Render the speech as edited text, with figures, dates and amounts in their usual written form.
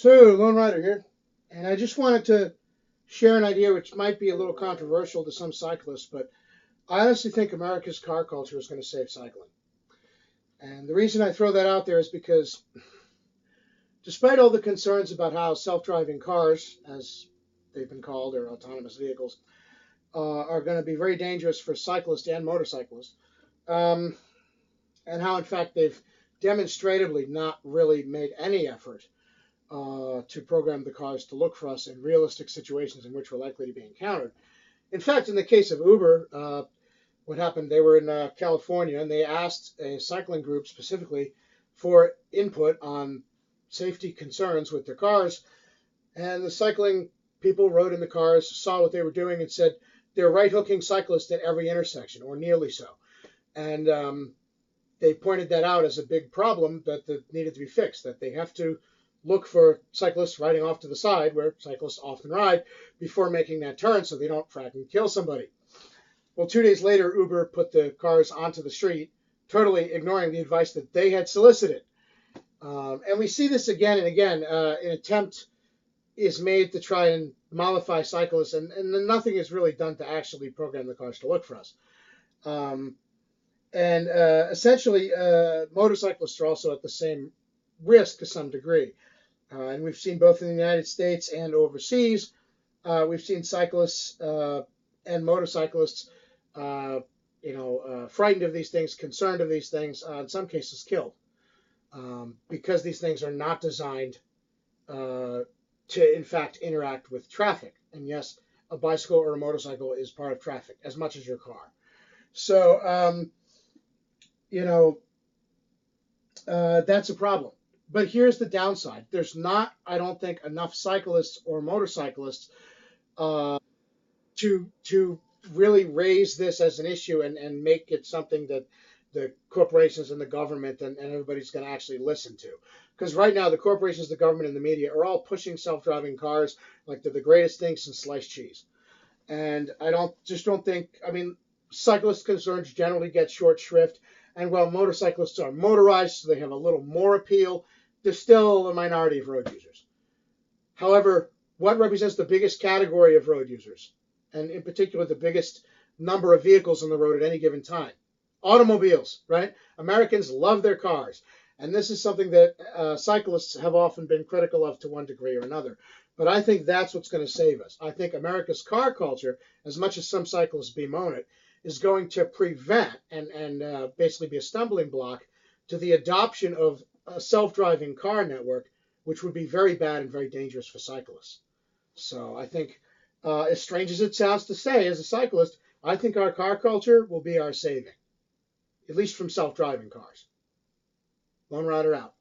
So, Lone Rider here, and I just wanted to share an idea which might be a little controversial to some cyclists, but I honestly think America's car culture is going to save cycling. And the reason I throw that out there is because despite all the concerns about how self-driving cars, as they've been called, or autonomous vehicles, are going to be very dangerous for cyclists and motorcyclists, um, and how in fact they've demonstratively not really made any effort to program the cars to look for us in realistic situations in which we're likely to be encountered. In fact, in the case of Uber, what happened, they were in California and they asked a cycling group specifically for input on safety concerns with their cars. And the cycling people rode in the cars, saw what they were doing, and said they're right hooking cyclists at every intersection, or nearly so. And they pointed that out as a big problem that needed to be fixed, that they have to look for cyclists riding off to the side, where cyclists often ride, before making that turn so they don't fracking kill somebody. Well, 2 days later, Uber put the cars onto the street, totally ignoring the advice that they had solicited. And we see this again and again. An attempt is made to try and mollify cyclists, and nothing is really done to actually program the cars to look for us. Essentially, motorcyclists are also at the same risk to some degree. And we've seen both in the United States and overseas, we've seen cyclists and motorcyclists, frightened of these things, concerned of these things, in some cases killed, because these things are not designed to, in fact, interact with traffic. And yes, a bicycle or a motorcycle is part of traffic as much as your car. So, that's a problem. But here's the downside. There's not, I don't think, enough cyclists or motorcyclists to really raise this as an issue and make it something that the corporations and the government and everybody's going to actually listen to. Because right now, the corporations, the government, and the media are all pushing self-driving cars like they're the greatest thing since sliced cheese. And I don't think, cyclist concerns generally get short shrift. And while motorcyclists are motorized, so they have a little more appeal, they're still a minority of road users. However, what represents the biggest category of road users, and in particular the biggest number of vehicles on the road at any given time? Automobiles, right? Americans love their cars. And this is something that cyclists have often been critical of to one degree or another. But I think that's what's going to save us. I think America's car culture, as much as some cyclists bemoan it, is going to prevent and basically be a stumbling block to the adoption of a self-driving car network, which would be very bad and very dangerous for cyclists. So I think, as strange as it sounds to say as a cyclist, I think our car culture will be our saving, at least from self-driving cars. Lone Rider out.